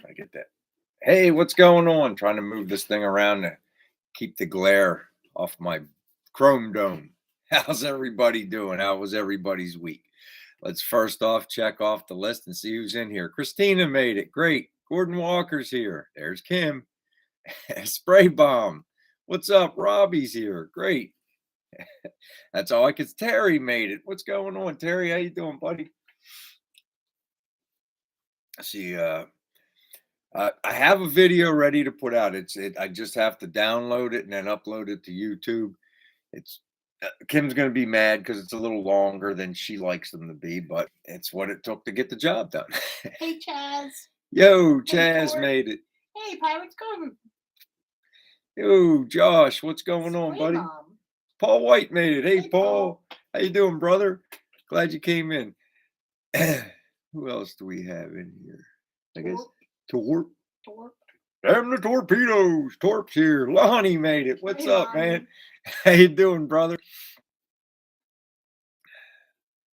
I get that. Hey, what's going on? Trying to move this thing around to keep the glare off my chrome dome. How's everybody doing? How was everybody's week? Let's first off check off the list and see who's in here. Christina made it. Great. Gordon Walker's here. There's Kim. Spray bomb. What's up? Robbie's here. Great. That's all I could. Terry made it. What's going on, Terry? How you doing, buddy? See, I have a video ready to put out. I just have to download it and then upload it to YouTube. It's Kim's going to be mad because it's a little longer than she likes them to be, but it's what it took to get the job done. Hey, Chaz. Yo, Hey, Chaz Tor. made it. Hey, Pirates Cove. Yo, Josh, what's going on, Spray buddy? bomb. Paul White made it. Hey, Hey, Paul. How you doing, brother? Glad you came in. Who else do we have in here? I guess Torp. Torp. Damn the torpedoes. Torp's here. Lonnie made it. What's Hey, up, Lonnie. man? How you doing, brother?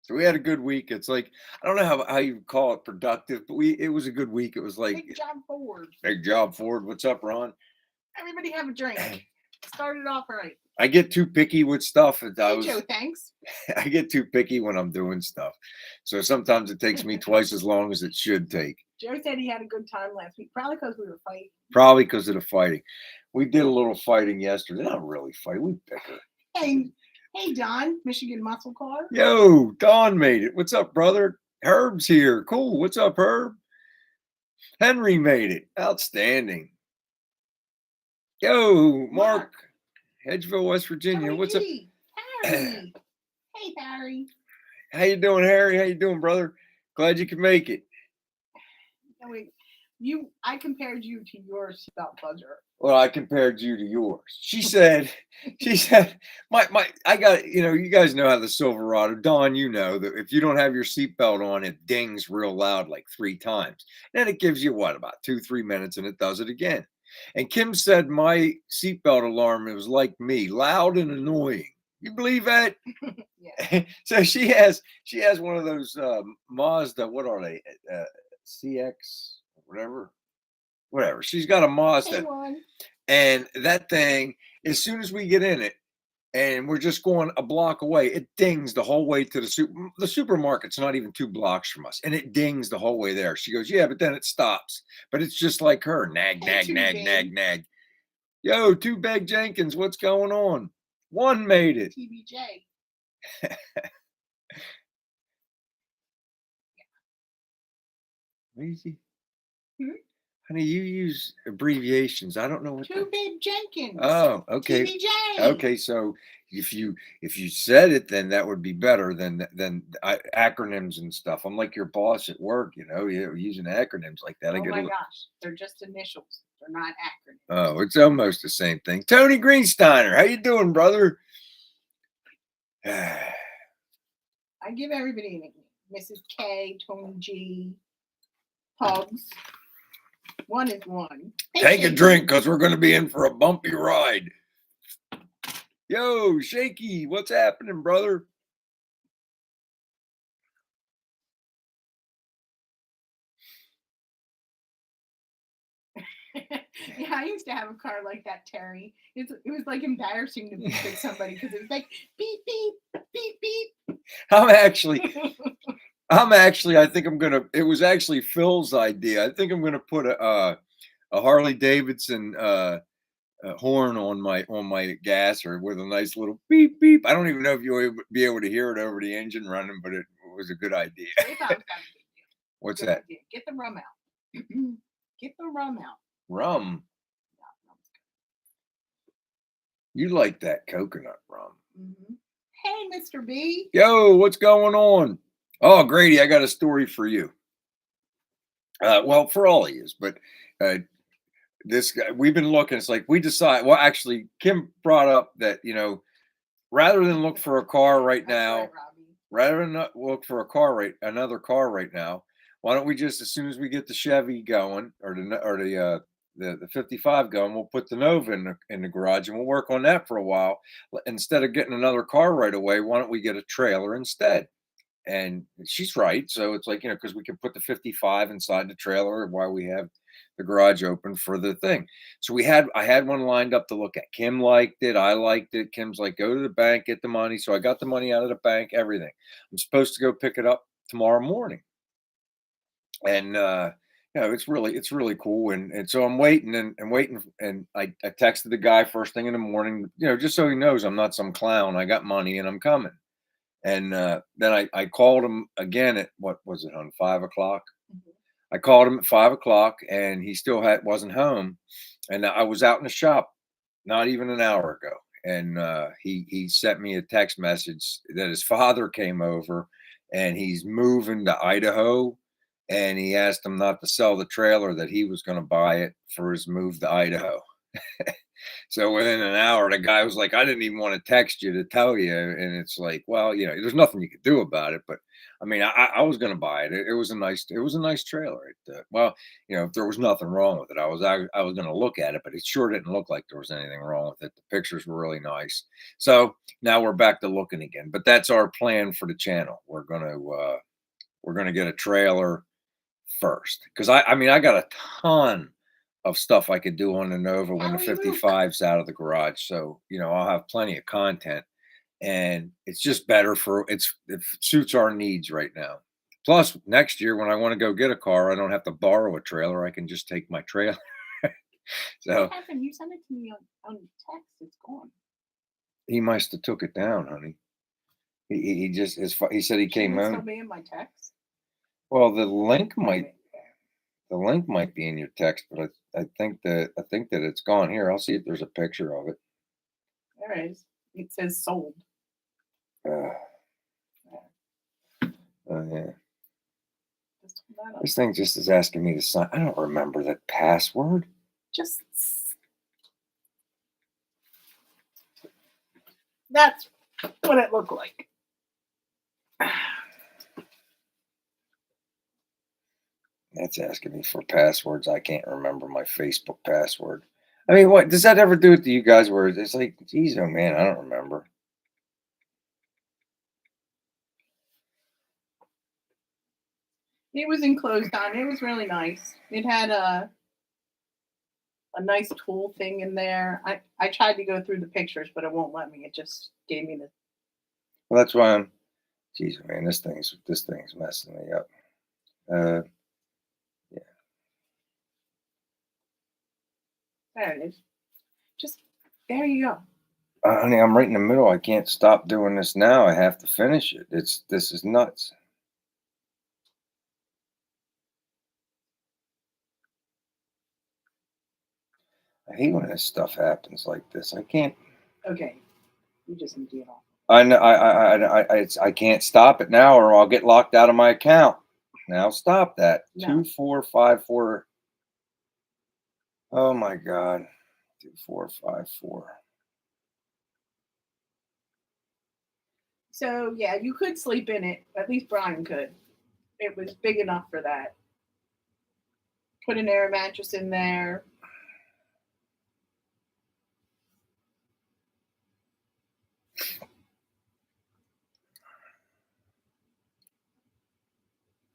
So we had a good week. It's like, I don't know how you call it productive, but it was a good week. It was like Big job forward. big job Ford. What's up, Ron? Everybody have a drink. Started off right. I get too picky with stuff. Hey, Joe, thanks. I get too picky when I'm doing stuff. So sometimes it takes me twice as long as it should take. Joe said he had a good time last week, probably because we were fighting. Probably because of the fighting. We did a little fighting yesterday. Not really fight. We bicker. Hey, Don, Michigan Muscle Car. Yo, Don made it. What's up, brother? Herb's here. Cool. What's up, Herb? Henry made it. Outstanding. Yo, Mark. Hedgeville, West Virginia. What's up? Harry. Hey, Harry. How you doing, Harry? How you doing, brother? Glad you could make it. No, wait. I compared you to your seatbelt buzzer. Well, I compared you to yours. She said, I got, you guys know how the Silverado, Don, you know that if you don't have your seatbelt on, it dings real loud like 3 times. Then it gives you about 2-3 minutes and it does it again. And Kim said my seatbelt alarm, it was like me, loud and annoying. You believe that? Yeah. So she has one of those Mazda, what are they? CX, whatever. She's got a Mazda. And that thing, as soon as we get in it, and we're just going a block away, it dings the whole way to the supermarket's not even 2 blocks from us, and it dings the whole way there. She goes, yeah, but then it stops. But it's just like her, nag. Yo, 2 Bag Jenkins, what's going on? 1 made it. TBJ. Easy. Hmm? Honey, you use abbreviations. I don't know what. 2 Big Jenkins. Oh, okay. TBJ. Okay, so if you said it, then that would be better than acronyms and stuff. I'm like your boss at work, you're using acronyms like that. Oh my gosh, they're just initials. They're not acronyms. Oh, it's almost the same thing. Tony Greensteiner, how you doing, brother? I give everybody a nickname. Mrs. K, Tony G, Pugs. 1 is 1. Take a drink because we're going to be in for a bumpy ride. Yo, Shaky, what's happening, brother? Yeah, I used to have a car like that, Terry. It was like embarrassing to beep at somebody because it was like beep, beep, beep, beep. It was actually Phil's idea. I think I'm going to put a Harley Davidson horn on my gasser with a nice little beep, beep. I don't even know if you'll be able to hear it over the engine running, but it was a good idea. What's that? Idea. Get the rum out. Get the rum out. Rum. You like that coconut rum. Mm-hmm. Hey, Mr. B. Yo, what's going on? Oh, Grady, I got a story for you. Well, for all of you, but this guy, we've been looking. It's like we decide. Well, actually, Kim brought up that rather than look for a car right now, rather than not look for another car right now, why don't we just, as soon as we get the Chevy going or the 55 going, we'll put the Nova in the garage and we'll work on that for a while. Instead of getting another car right away, why don't we get a trailer instead? and she's right. So it's like, because we could put the 55 inside the trailer while we have the garage open for the thing. So I had one lined up to look at. Kim liked it. I liked it. Kim's like, go to the bank, get the money. So I got the money out of the bank, everything. I'm supposed to go pick it up tomorrow morning. And it's really cool. And so I'm waiting and waiting. And I texted the guy first thing in the morning, just so he knows I'm not some clown. I got money and I'm coming. And then I called him again at, what was it, on 5 o'clock? Mhm. I called him at 5 o'clock and he still wasn't home. And I was out in the shop not even an hour ago. And he sent me a text message that his father came over and he's moving to Idaho. And he asked him not to sell the trailer, that he was going to buy it for his move to Idaho. So within an hour, the guy was like, "I didn't even want to text you to tell you." And it's like, well, there's nothing you could do about it. But I mean, I was going to buy it. It was a nice trailer. Well, if there was nothing wrong with it, I was going to look at it, but it sure didn't look like there was anything wrong with it. The pictures were really nice. So now we're back to looking again. But that's our plan for the channel. We're gonna get a trailer first, because I mean I got a ton of stuff I could do on the Nova when the How we move. 55's out of the garage. So, I'll have plenty of content, and it's just better it suits our needs right now. Plus, next year when I want to go get a car, I don't have to borrow a trailer. I can just take my trailer. What So happened? You sent it to me on text. It's gone. he must have took it down, honey. He just he said he came Shouldn't it still home. be in my text? Well, Wait a minute. the link might be in your text, but I think that it's gone. Here, I'll see if there's a picture of it. There it is. It says sold. Uh, oh yeah. Just hold that up. This thing just is asking me to sign. I don't remember that password. Just that's what it looked like. That's asking me for passwords. I can't remember my Facebook password. I mean, what does that ever do it to you guys? Where it's like, geez, oh man, I don't remember. It was enclosed on. It was really nice. It had a nice tool thing in there. I tried to go through the pictures, but it won't let me. It just gave me the. Well, that's why I'm. Geez, man, this thing's messing me up. Uh, yeah. There it is. Just there you go. Honey, I'm right in the middle. I can't stop doing this now. I have to finish it. This is nuts. I hate when this stuff happens like this. I can't. Okay, you just empty it off. I know. I can't stop it now, or I'll get locked out of my account. Now stop that. No. 2454. Oh my God. 2454. So yeah, you could sleep in it. At least Brian could. It was big enough for that. Put an air mattress in there.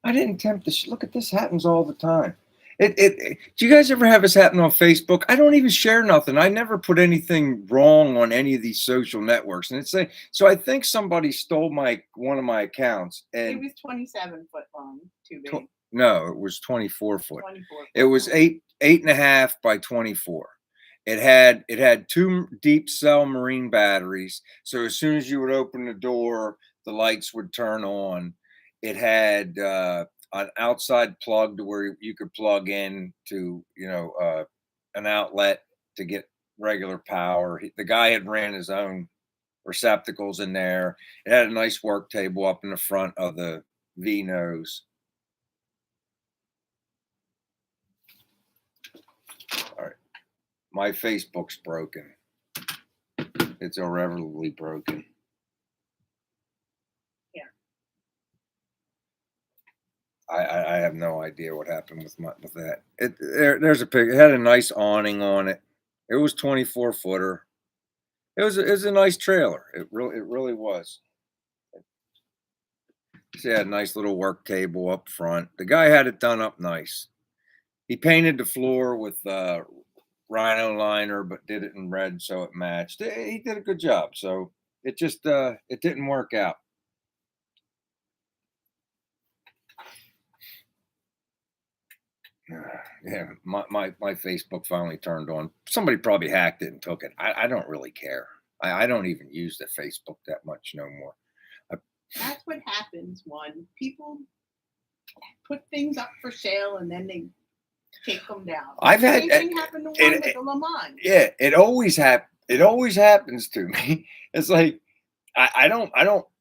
I didn't attempt this. Look at this. Happens all the time. Do you guys ever have this happen on Facebook? I don't even share nothing. I never put anything wrong on any of these social networks. And it's like, so I think somebody stole one of my accounts, It and was 27 foot long. Too big. no, it was 24 foot. 24 It was long. eight and a half by 24. It had two deep cell marine batteries. So as soon as you would open the door, the lights would turn on. It had an outside plug to where you could plug in to an outlet to get regular power. The guy had ran his own receptacles in there. It had a nice work table up in the front of the V nose. All right. My Facebook's broken. It's irreparably broken. Yeah. I have no idea what happened with that. There's a pic. It had a nice awning on it. It was 24 footer. It was a nice trailer. It really was. She had a nice little work table up front. The guy had it done up nice. He painted the floor with rhino liner, but did it in red so it matched. He did a good job. So it just it didn't work out. Yeah, my Facebook finally turned on. Somebody probably hacked it and took it. I don't really care. I don't even use the Facebook that much no more. I, That's what happens when people put things up for sale and then they take them down. I've had Same thing happened to one with the Le Mans. yeah, it always It always happens to me. It's like I don't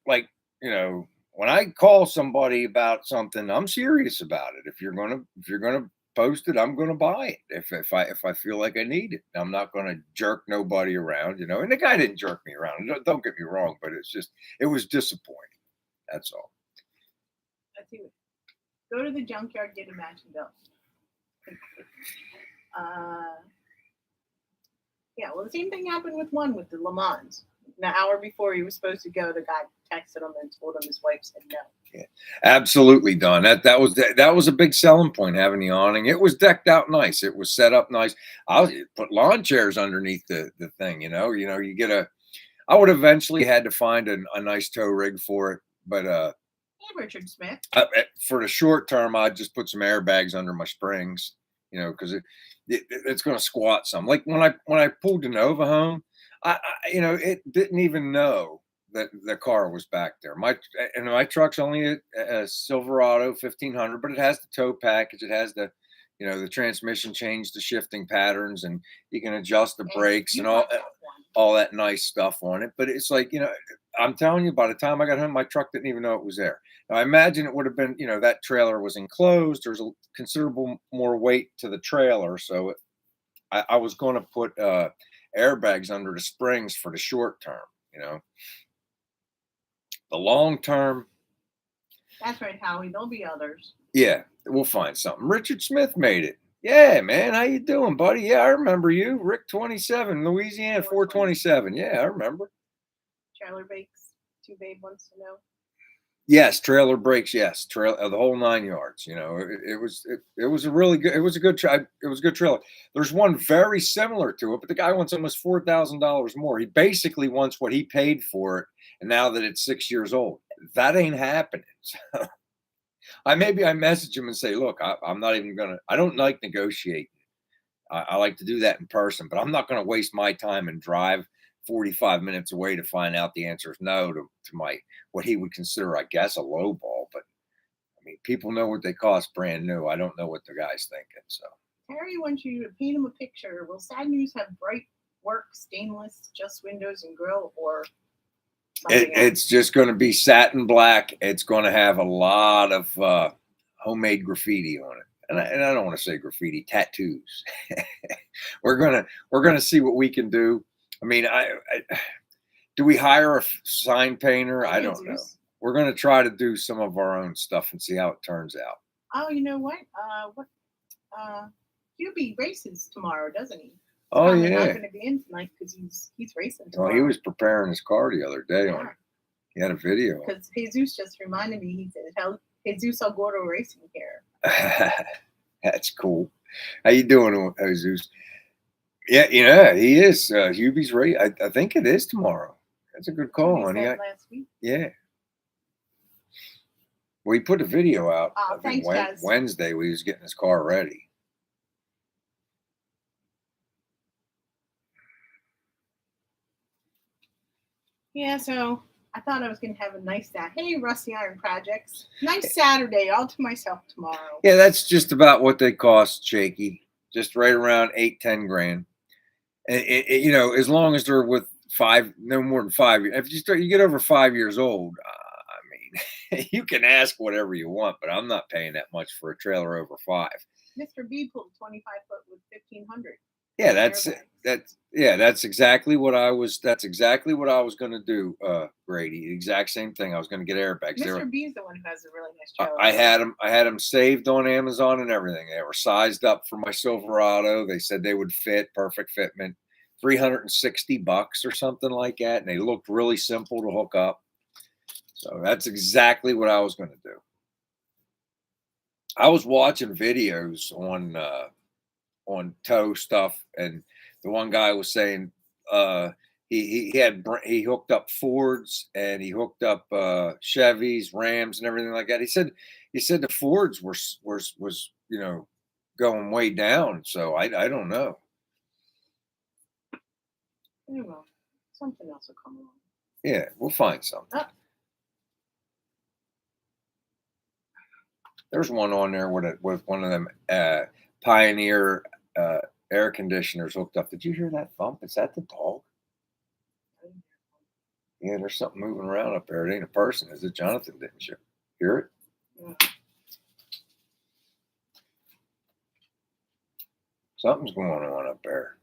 like, when I call somebody about something, I'm serious about it. If you're gonna post it, I'm gonna buy it. If I feel like I need it, I'm not gonna jerk nobody around. And the guy didn't jerk me around. Don't get me wrong, but it was disappointing. That's all. Let's see. Go to the junkyard, get a matching belt. Yeah, well, the same thing happened with the Le Mans. An hour before he was supposed to go, the guy texted him and told him his wife said no. Yeah, absolutely, Don. That was a big selling point, having the awning. It was decked out nice. It was set up nice. Put lawn chairs underneath the thing. You get a. I would eventually had to find a nice tow rig for it, but Hey, Richard Smith. for the short term, I'd just put some airbags under my springs. Because it's going to squat some. Like when I pulled the Nova home, it didn't even know that the car was back there. My truck's only a Silverado 1500, but it has the tow package. It has the transmission change, the shifting patterns, and you can adjust the brakes and all that nice stuff on it. But it's like, I'm telling you, by the time I got home, my truck didn't even know it was there. Now, I imagine it would have been, that trailer was enclosed. There's a considerable more weight to the trailer. So I was going to put airbags under the springs for the short term. The long term. That's right, Howie. There'll be others. Yeah, we'll find something. Richard Smith made it. Yeah, man. How you doing, buddy? Yeah, I remember you. Rick 27, Louisiana 427. Yeah, I remember. Trailer Bakes. Too Babe wants to know. Yes, trailer brakes. Yes, the whole 9 yards. It was a really good. It was a good try. It was a good trailer. There's one very similar to it, but the guy wants almost $4,000 more. He basically wants what he paid for it, and now that it's 6 years old, that ain't happening. So I message him and say, look, I'm not even gonna. I don't like negotiating. I like to do that in person, but I'm not going to waste my time and drive 45 minutes away to find out the answer is no to my what he would consider, I guess, a low ball. But I mean, people know what they cost brand new. I don't know what the guy's thinking. So Harry wants you to paint him a picture. Will Sad News have bright work, stainless, just windows and grill, or it's just going to be satin black. It's going to have a lot of homemade graffiti on it. And I don't want to say graffiti, tattoos. we're gonna see what we can do. I mean, do we hire a sign painter? I don't know. We're gonna try to do some of our own stuff and see how it turns out. Oh, you know what? Hubie races tomorrow, doesn't he? Oh yeah. Yeah. Not going to be in tonight because he's racing tomorrow. Well, he was preparing his car the other day on. He had a video. Because Jesus just reminded me. He said, Jesus El Gordo Racing here. That's cool. How you doing, Jesus? Yeah, he is. Hubie's race. I think it is tomorrow. That's a good call, honey. Last week. Yeah. Well, he put a video out. Thanks, guys. Wednesday, when he was getting his car ready. Yeah, so I thought I was going to have a nice Saturday. Hey, Rusty Iron Projects. Nice Saturday, all to myself tomorrow. Yeah, that's just about what they cost, Shaky. Just right around 8-10 grand. And as long as they're with no more than 5 years. If you get over 5 years old, I mean, you can ask whatever you want, but I'm not paying that much for a trailer over 5. Mr. B pulled 25-foot with 1,500. Yeah, that's exactly what I was. That's exactly what I was going to do, Grady. The exact same thing. I was going to get airbags. Mr. B is the one who has a really nice trailer. I had them saved on Amazon and everything. They were sized up for my Silverado. They said they would fit, perfect fitment, $360 or something like that, and they looked really simple to hook up. So that's exactly what I was going to do. I was watching videos on tow stuff, and the one guy was saying he hooked up Fords and he hooked up Chevys, Rams, and everything like that. He said the Fords was going way down. So I don't know. Anyway, something else will come along. Yeah, we'll find something. Oh. There's one on there with one of them Pioneer air conditioners hooked up. Did you hear that thump? Is that the dog? Yeah, there's something moving around up there. It ain't a person, is it? Jonathan, didn't you hear it? Yeah. Something's going on up there.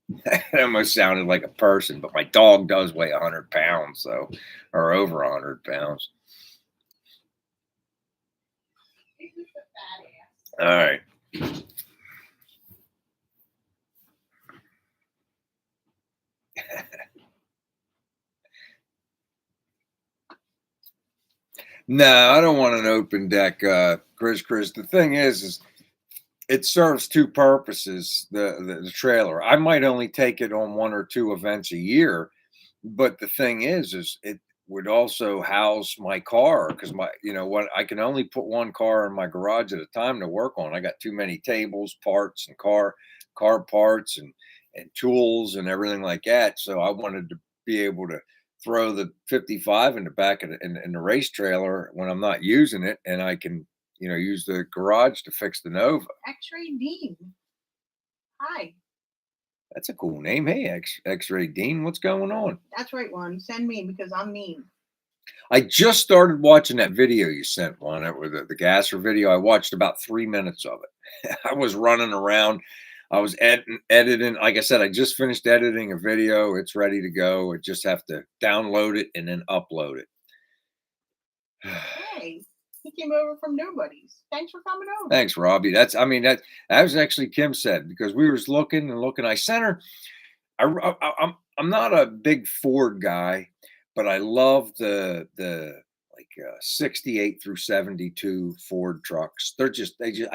It almost sounded like a person, but my dog does weigh 100 pounds, so, or over 100 pounds. He's just a fat ass. All right. No, I don't want an open deck, Chris. The thing is it serves two purposes. The trailer. I might only take it on one or two events a year, but the thing is it would also house my car because what I can only put one car in my garage at a time to work on. I got too many tables, parts, and car parts and tools and everything like that. So I wanted to be able to throw the 55 in the back of in the race trailer when I'm not using it, and I can use the garage to fix the Nova. X-Ray Dean. Hi. That's a cool name. Hey, X-Ray Dean, what's going on? That's right, one. Send me because I'm mean. I just started watching that video you sent, one with the gasser video. I watched about 3 minutes of it. I was running around. I was editing. Like I said, I just finished editing a video. It's ready to go. I just have to download it and then upload it. Hey, he came over from nobody's. Thanks for coming over. Thanks, Robbie. That was actually Kim said, because we was looking and looking. I sent her. I'm not a big Ford guy, but I love the 68 through 72 Ford trucks. I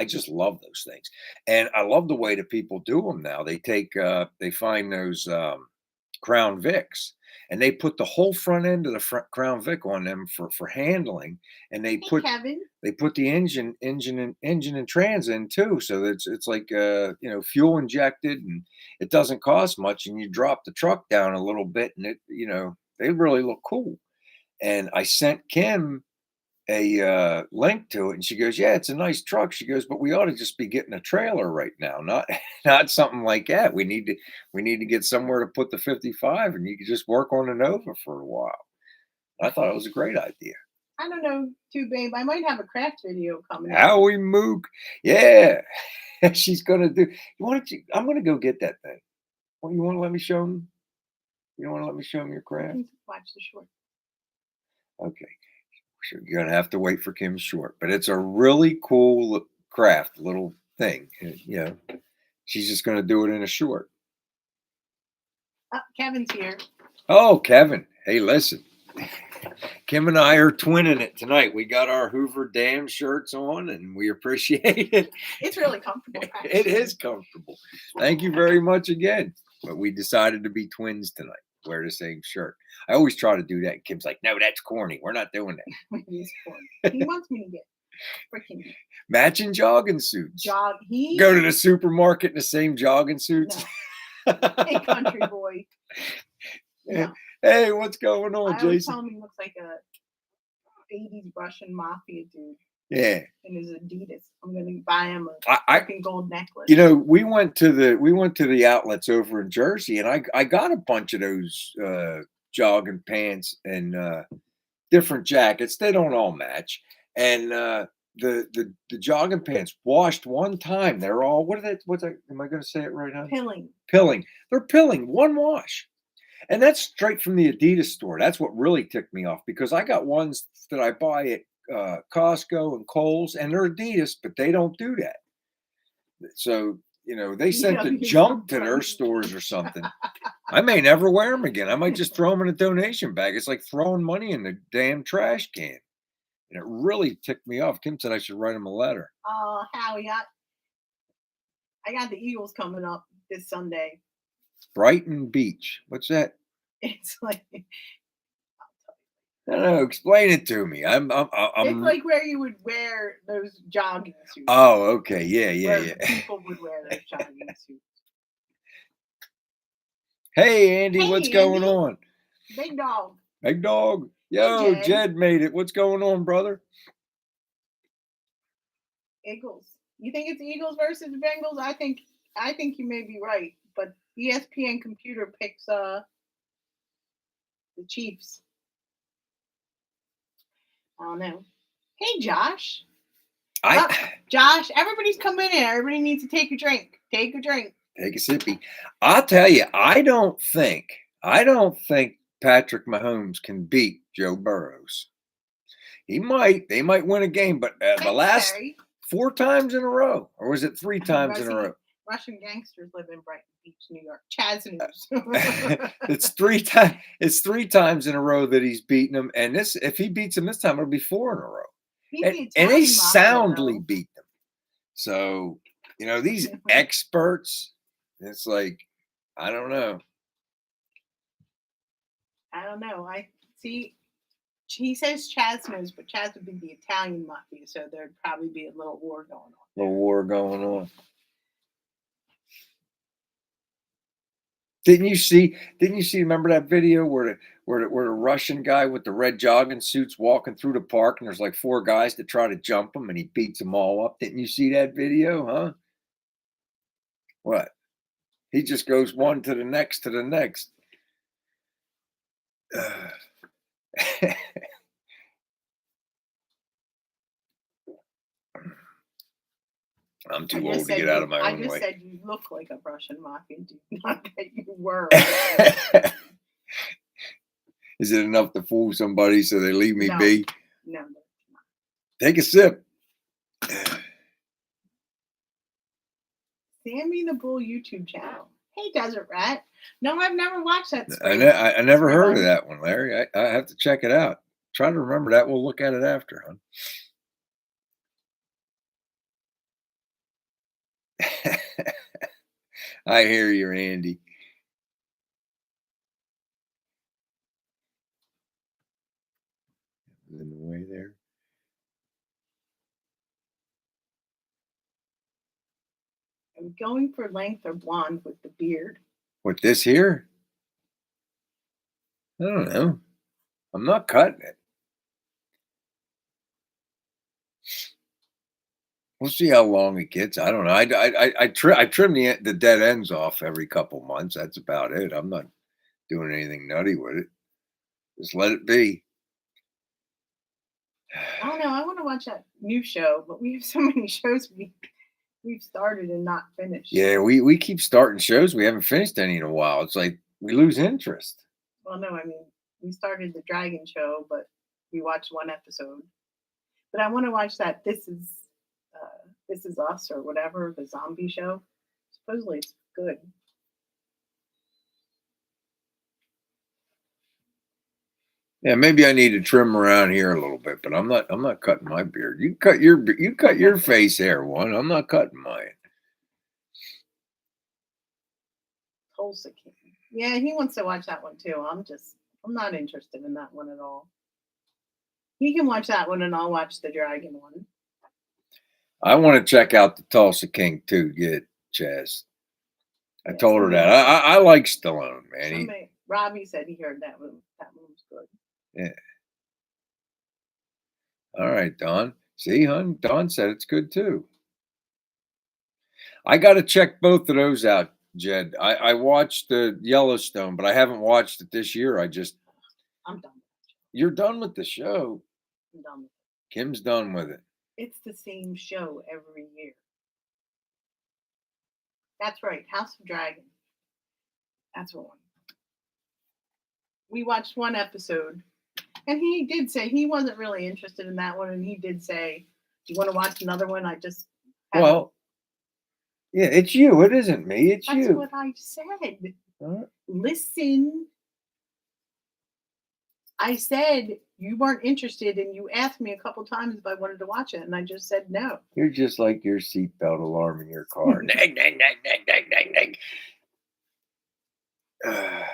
just love those things. And I love the way that people do them now. They find those Crown Vics and they put the whole front end of the Crown Vic on them for handling. And they put the engine and trans in too. So it's like, fuel injected, and it doesn't cost much. And you drop the truck down a little bit and they really look cool. And I sent Kim a link to it, and she goes, "Yeah, it's a nice truck." She goes, "But we ought to just be getting a trailer right now, not something like that. We need to get somewhere to put the 55, and you can just work on the Nova for a while." I thought it was a great idea. I don't know, too, babe. I might have a craft video coming. Howie Mook, yeah, she's gonna do. I'm gonna go get that thing. Well, you want to let me show him? You don't want to let me show him your craft? Watch the short. Okay. So you're gonna have to wait for Kim's short, but it's a really cool craft little thing. And, she's just gonna do it in a short. Kevin's here. Oh, Kevin. Hey, listen. Kim and I are twinning it tonight. We got our Hoover Dam shirts on, and we appreciate it. It's really comfortable. Actually. It is comfortable. Thank you very much again. But we decided to be twins tonight. Wear the same shirt. I always try to do that. And Kim's like, "No, that's corny. We're not doing that." He wants me to get freaking matching jogging suits. Go to the supermarket in the same jogging suits. No. Hey, country boy. No. Hey, what's going on, Jason? I was telling him he looks like a 80s Russian mafia dude. Yeah. In his Adidas. I'm gonna buy him a freaking gold necklace. We went to the outlets over in Jersey, and I got a bunch of those jogging pants and different jackets. They don't all match. And the jogging pants washed one time. They're all am I gonna say it right now? Pilling. They're pilling, one wash. And that's straight from the Adidas store. That's what really ticked me off, because I got ones that I buy at Costco and Kohl's, and they're Adidas, but they don't do that. So, they sent the junk to their stores or something. I may never wear them again. I might just throw them in a donation bag. It's like throwing money in the damn trash can. And it really ticked me off. Kim said I should write him a letter. Oh, Howie, I got the Eagles coming up this Sunday. Brighton Beach. What's that? It's like No, explain it to me. it's like where you would wear those jogging suits. Oh, okay. Yeah, where yeah. people would wear those jogging suits. Hey, Andy, Hey, what's going Andy. on? Big dog. Big dog. Yo, Jed. Jed made it. What's going on, brother? Eagles. You think it's Eagles versus Bengals? I think you may be right, but ESPN computer picks the Chiefs. I don't know. Hey, Josh. Josh, everybody's coming in. Everybody needs to take a drink. Take a drink. Take a sippy. I'll tell you, I don't think Patrick Mahomes can beat Joe Burrows. They might win a game, but the last 4 times in a row, or was it 3 times in a row? Russian gangsters live in Brighton Beach, New York. Chaz News. It's 3 times. It's 3 times in a row that he's beaten them, and if he beats them this time, it'll be 4 in a row. And they soundly beat them. So these experts. It's like I don't know. I see. He says Chaz knows, but Chaz would be the Italian mafia, so there'd probably be a little war going on. Didn't you see? Remember that video where the Russian guy with the red jogging suits walking through the park, and there's like 4 guys that try to jump him, and he beats them all up. Didn't you see that video? Huh? What? He just goes one to the next to the next. I'm too old to get out of my own way. I just said you look like a Russian mafia dude, not that you were. Is it enough to fool somebody so they leave me be? No. Take a sip. Sammy the Bull YouTube channel. Hey, Desert Rat. No, I've never watched that. I never heard of that one, Larry. I have to check it out. Try to remember that. We'll look at it after, huh? I hear you, Andy. In the way there. I'm going for length or blonde with the beard. With this here? I don't know. I'm not cutting it. We'll see how long it gets. I don't know. I trim the dead ends off every couple months. That's about it. I'm not doing anything nutty with it. Just let it be. I don't know. I want to watch that new show, but we have so many shows we've started and not finished. Yeah, we keep starting shows. We haven't finished any in a while. It's like we lose interest. Well, no, I mean, we started the Dragon show, but we watched 1 episode. But I want to watch that This Is Us or whatever, the zombie show. Supposedly it's good. Yeah, maybe I need to trim around here a little bit, but I'm not cutting my beard. You cut your face hair one. I'm not cutting mine. Tulsa King. Yeah, he wants to watch that one too. I'm not interested in that one at all. He can watch that one and I'll watch the Dragon one. I want to check out the Tulsa King too. Get Chaz. I told her that. I like Stallone, man. Robbie said he heard that one. That one was good. Yeah. All right, Don. See, hon, Don said it's good too. I got to check both of those out, Jed. I watched the Yellowstone, but I haven't watched it this year. I'm done. You're done with the show. I'm done with it. Kim's done with it. It's the same show every year. That's right. House of Dragon. That's one. We watched 1 episode. And he did say he wasn't really interested in that one. And he did say, do you want to watch another one? Well, yeah, it's you. It isn't me. It's you. That's what I said. Listen, I said you weren't interested, and you asked me a couple times if I wanted to watch it, and I just said no. You're just like your seatbelt alarm in your car. Nag, nag, nag, nag, nag, nag, nag.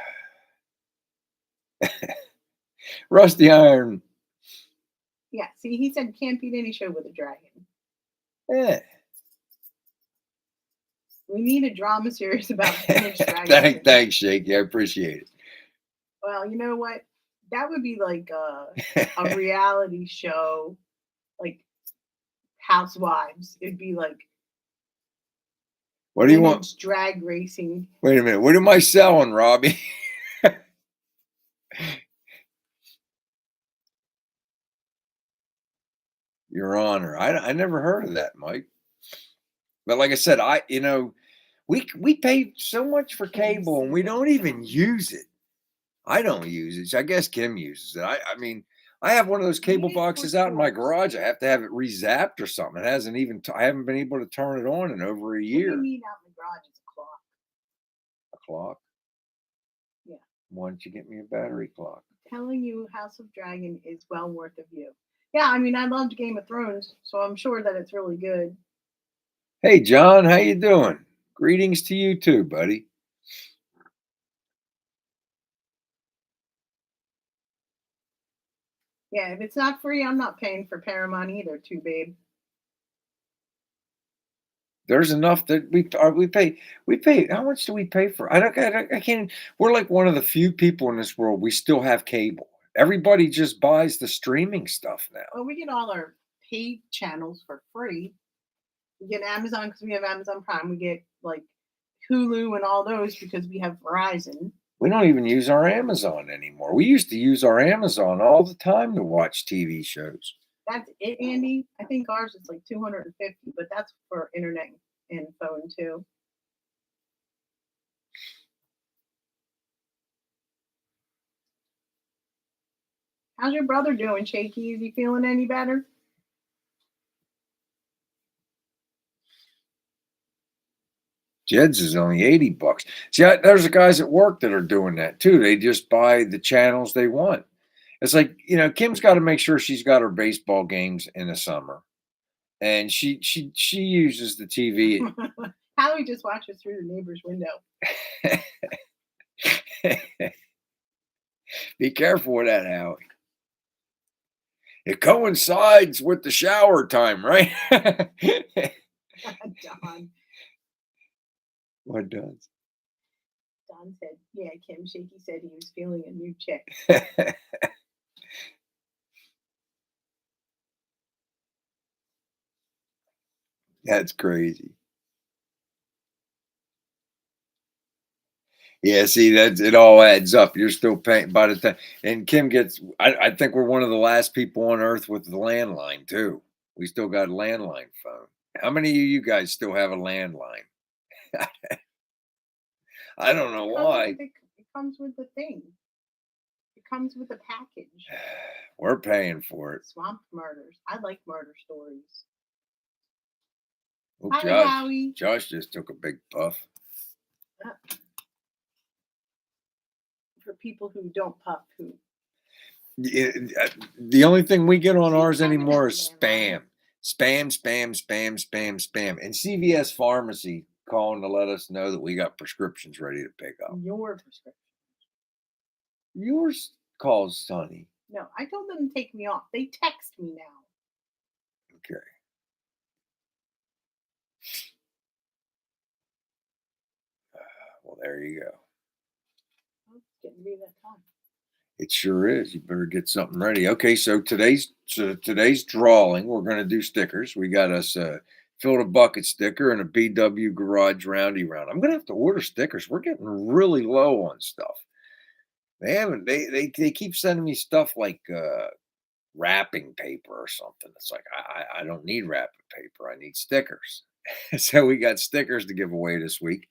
Rusty Iron. Yeah, see, he said can't beat any show with a dragon. Eh. We need a drama series about teenage dragons. Thanks, Shaky. I appreciate Well, you know what? That would be like a it. reality show, like Housewives. It'd be like What do you want? women's drag racing. Wait a minute. What am I selling, Robbie? Your Honor. I never heard of that, Mike. But like I said, we pay so much for cable and we don't even use it. I don't use it. I guess Kim uses it. I mean, I have one of those cable Use it for boxes out in my sports. garage. I have to have it rezapped or something. It hasn't even. I haven't been able to turn it on in over a What do you year. mean out in the garage? It's a clock. A clock. Yeah. Why don't you get me a battery clock? Telling you, House of Dragon is well worth a view. Yeah, I mean, I loved Game of Thrones, so I'm sure that it's really good. Hey, John, how you doing? Greetings to you too, buddy. Yeah, if it's not free, I'm not paying for Paramount either, too, babe. There's enough that we pay. How much do we pay for? I can't. We're like one of the few people in this world. We still have cable. Everybody just buys the streaming stuff now. Well, we get all our paid channels for free. We get Amazon because we have Amazon Prime. We get like Hulu and all those because we have Verizon. We don't even use our Amazon anymore. We used to use our Amazon all the time to watch TV shows. That's it, Andy. I think ours is like 250, but that's for internet and phone too. How's your brother doing, Shaky? Is he feeling any better? Jed's is only $80. See, there's the guys at work that are doing that too. They just buy the channels they want. It's like, Kim's got to make sure she's got her baseball games in the summer, and she uses the TV. Howie just watches through the neighbor's window. Be careful with that, Howie. It coincides with the shower time, right? Don. What does? Don said, yeah, Kim Shaky said he was feeling a new chick. That's crazy. Yeah, see, it all adds up. You're still paying by the time, and Kim gets. I think we're one of the last people on Earth with the landline too. We still got a landline phone. How many of you guys still have a landline? I don't know why. It comes with the thing. It comes with the package. We're paying for it. Swamp murders. I like murder stories. Oh, Hi, Howie. Josh just took a big puff. For people who don't puff, who the only thing we get on ours anymore is spam. Spam, spam, spam, spam, spam. And CVS Pharmacy calling to let us know that we got prescriptions ready to pick up. Your prescription. Yours calls Sonny. No, I told them to take me off. They text me now. Okay. Well, there you go. It's getting to be that time. It sure is. You better get something ready. Okay, so today's drawing, we're going to do stickers. We got us a Fill the Bucket sticker and a BW Garage Roundy Round. I'm going to have to order stickers. We're getting really low on stuff. They haven't. They keep sending me stuff like wrapping paper or something. It's like I don't need wrapping paper. I need stickers. So we got stickers to give away this week.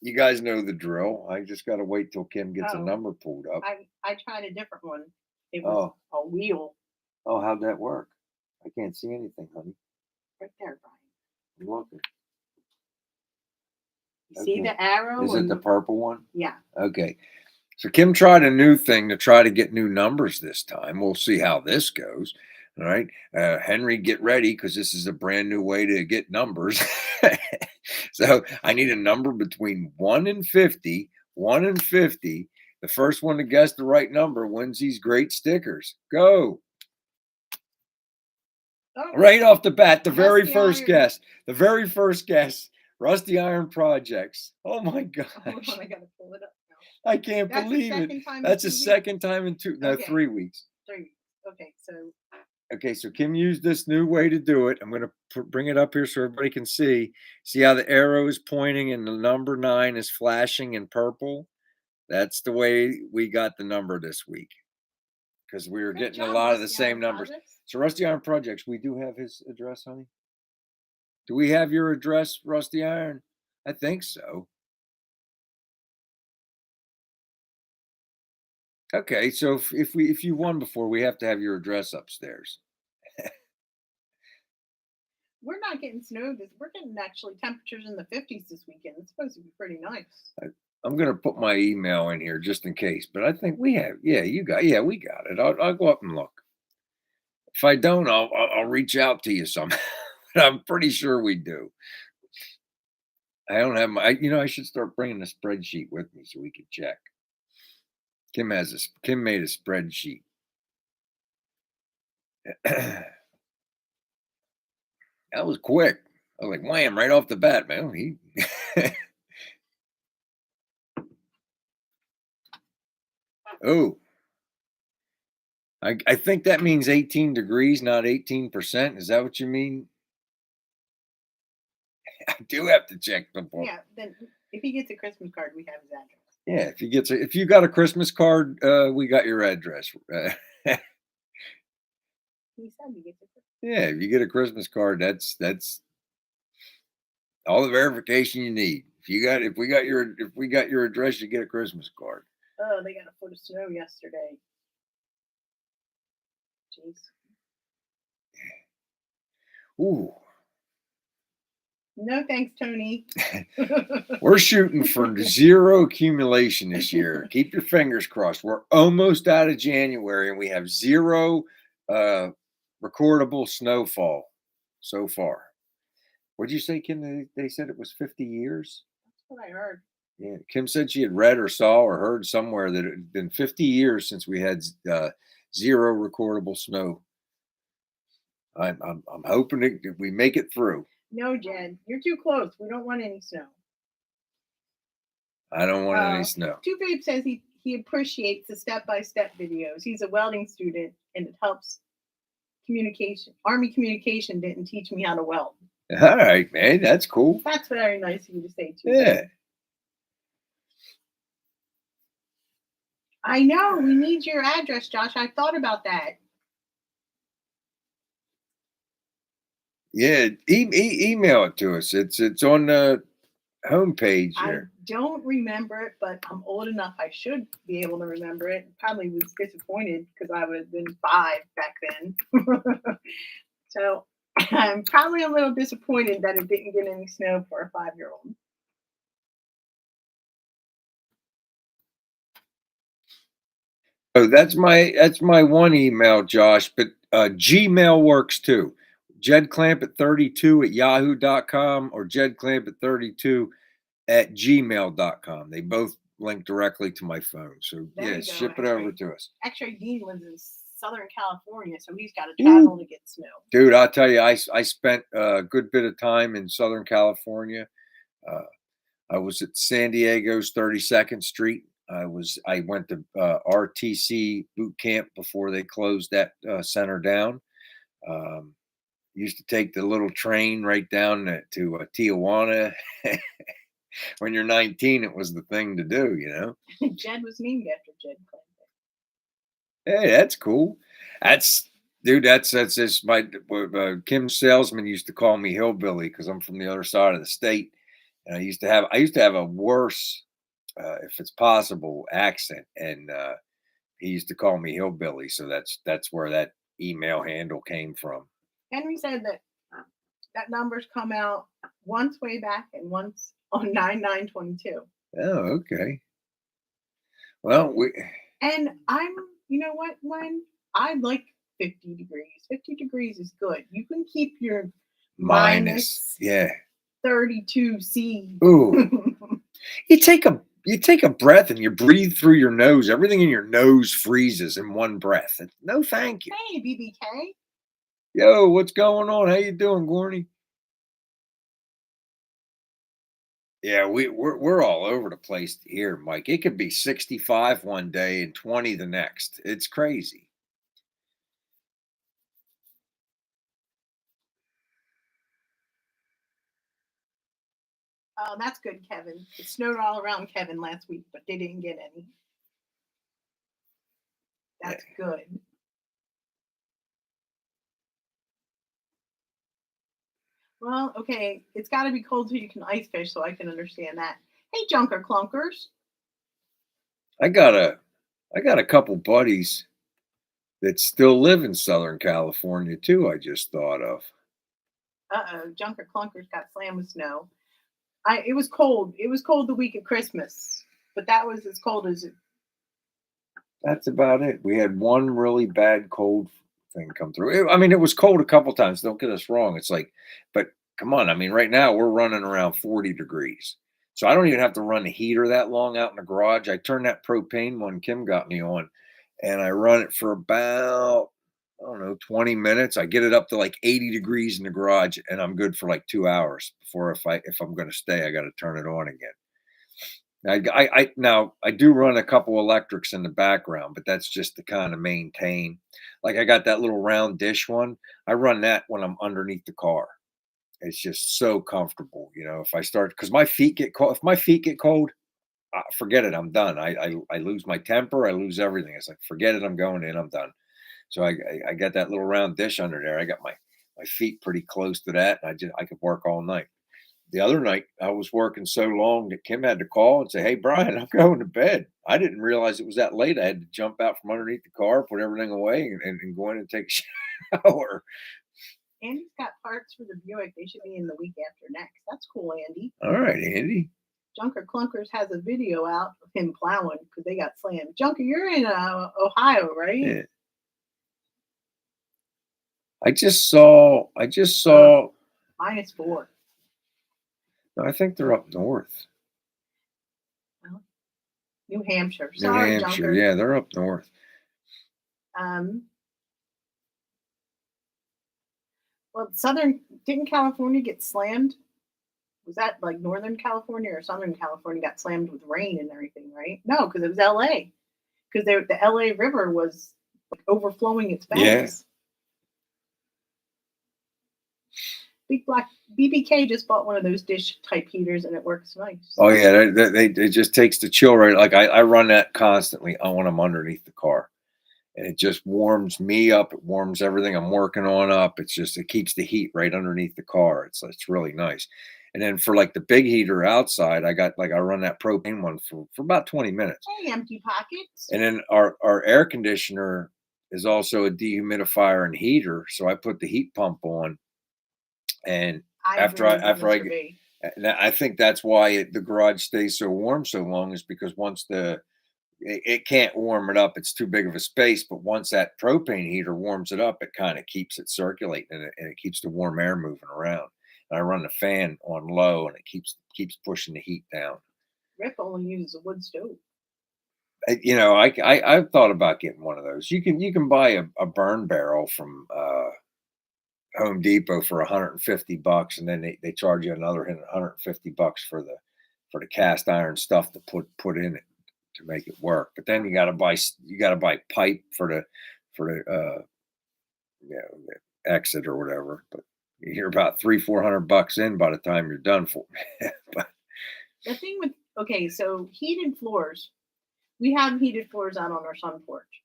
You guys know the drill. I just got to wait till Kim gets a number pulled up. I tried a different one. It was a wheel. Oh, how'd that work? I can't see anything, honey. Right there, Brian. I'm looking. See Okay. the arrow? Is it the purple one? Yeah. Okay. So Kim tried a new thing to try to get new numbers this time. We'll see how this goes. All right. Henry, get ready because this is a brand new way to get numbers. So I need a number between 1 and 50. 1 and 50. The first one to guess the right number wins these great stickers. Go. Oh, Right off the bat, the very Rusty first Iron. guess. The very first guess. Rusty Iron Projects. Oh my gosh. Hold on, I gotta pull it up now. I can't That's the believe it. second time in That's the 2 weeks? second time in Okay. 3 weeks. 3 weeks. Okay, so Okay, so Kim used this new way to do it. I'm going to bring it up here so everybody can see. See how the arrow is pointing and the number 9 is flashing in purple? That's the way we got the number this week because we were good getting a job, lot of the Rusty same Iron numbers. Projects. So Rusty Iron Projects, we do have his address, honey? Do we have your address, Rusty Iron? I think so. Okay, so if you won before, we have to have your address upstairs. We're not getting snow. We're getting actually temperatures in the 50s this weekend. It's supposed to be pretty nice. I'm gonna put my email in here just in case, but I think we have. Yeah, yeah, we got it. I'll go up and look. If I don't, I'll reach out to you somehow. But I'm pretty sure we do. I don't have my. I should start bringing a spreadsheet with me so we can check. Kim made a spreadsheet. That was quick. I was like, wham, right off the bat, man. He. Oh, I think that means 18 degrees, not 18%. Is that what you mean? I do have to check the book. Yeah, then if he gets a Christmas card, we have his address. Yeah, if you got a Christmas card, we got your address. He said he gets a Christmas Yeah, if you get a Christmas card, that's all the verification you need. If we got your address, you get a Christmas card. Oh, they got a foot of snow yesterday. Jeez. Ooh, No thanks, Tony. we're shooting for zero accumulation this year. Keep your fingers crossed. We're almost out of January and we have zero recordable snowfall so far. What'd you say, Kim? They said it was 50 years? That's what I heard. Yeah, Kim said she had read or saw or heard somewhere that it had been 50 years since we had zero recordable snow. I'm hoping that we make it through. No, Jed, you're too close. We don't want any snow. I don't want any snow. Two Babe says he appreciates the step-by-step videos. He's a welding student and it helps communication. Army communication didn't teach me how to weld. All right, man, that's cool. That's very nice of you to say too. Yeah. I know. We need your address, Josh. I thought about that. Yeah, email it to us. It's on the homepage I there. don't remember it, but I'm old enough. I should be able to remember it. Probably was disappointed because I would have been 5 back then. So I'm probably a little disappointed that it didn't get any snow for a 5-year-old. Oh, that's my one email, Josh, but Gmail works too. jedclamp32@yahoo.com or jedclamp32@gmail.com. They both link directly to my phone. So There yeah, you go, ship it over to us. Actually, Dean lives in Southern California, so he's got to travel to get snow. Dude, I'll tell you, I spent a good bit of time in Southern California. I was at San Diego's 32nd Street. I went to RTC boot camp before they closed that center down. Used to take the little train right down to Tijuana. When you're 19, it was the thing to do, Jed was named after Jed Clamp. Hey, that's cool. That's That's just my Kim Salesman used to call me hillbilly because I'm from the other side of the state, and I used to have a worse, if it's possible, accent, and he used to call me hillbilly. So that's where that email handle came from. Henry said that That number's come out once way back and once on 9/9/22. Oh, okay. Well, we And I'm, you know what, when I like 50 degrees. 50 degrees is good. You can keep your minus. minus Yeah. 32 C. Ooh. You take a breath and you breathe through your nose. Everything in your nose freezes in one breath. No, thank you. Hey, BBK. Yo, what's going on? How you doing, Gorney? Yeah, we're all over the place here, Mike. It could be 65 one day and 20 the next. It's crazy. Oh, that's good, Kevin. It snowed all around Kevin last week, but they didn't get any. Yeah. That's good. Well, okay, it's got to be cold so you can ice fish, so I can understand that. Hey, Junker Clunkers. I got a I got a couple buddies that still live in Southern California too, I just thought of. Uh-oh, Junker Clunkers got slammed with snow. It was cold. It was cold the week of Christmas, but that was as cold as it. That's about it. We had one really bad cold thing come through. I mean, it was cold a couple times. Don't get us wrong. It's like, but come on. I mean, right now we're running around 40 degrees. So I don't even have to run the heater that long out in the garage. I turn that propane one Kim got me on and I run it for about, I don't know, 20 minutes. I get it up to like 80 degrees in the garage and I'm good for like 2 hours before if I'm going to stay, I got to turn it on again. Now I do run a couple electrics in the background, but that's just to kind of maintain. Like I got that little round dish one. I run that when I'm underneath the car. It's just so comfortable, If I start because my feet get cold. If my feet get cold, forget it. I'm done. I lose my temper. I lose everything. It's like forget it. I'm going in. I'm done. So I got that little round dish under there. I got my feet pretty close to that. And I could work all night. The other night, I was working so long that Kim had to call and say, "Hey, Brian, I'm going to bed." I didn't realize it was that late. I had to jump out from underneath the car, put everything away, and go in and take a shower. Andy's got parts for the Buick. They should be in the week after next. That's cool, Andy. All right, Andy. Junker Clunkers has a video out of him plowing because they got slammed. Junker, you're in Ohio, right? Yeah. I just saw. -4. I think they're up north. Well, New Hampshire. New Sorry, Hampshire. Junker. Yeah, they're up north. Um, well, didn't California get slammed? Was that like Northern California or Southern California got slammed with rain and everything, right? No, because it was LA. Because the LA River was like overflowing its banks. Yeah. Big Black BBK just bought one of those dish type heaters and it works nice. Oh yeah, it just takes the chill right. Like I run that constantly when I'm underneath the car. And it just warms me up. It warms everything I'm working on up. It keeps the heat right underneath the car. It's really nice. And then for like the big heater outside, I run that propane one for about 20 minutes. Hey, empty pockets. And then our air conditioner is also a dehumidifier and heater. So I put the heat pump on. And I think that's why the garage stays so warm so long is because once it can't warm it up. It's too big of a space. But once that propane heater warms it up, it kind of keeps it circulating and it keeps the warm air moving around. And I run the fan on low and it keeps pushing the heat down. Rip only uses a wood stove. I've thought about getting one of those. You can buy a burn barrel from Home Depot for $150, and then they charge you another $150 for the cast iron stuff to put in it to make it work. But then you got to buy pipe for the exit or whatever. But you're about $300-400 in by the time you're done for. But the thing with so heated floors, we have heated floors out on our sun porch,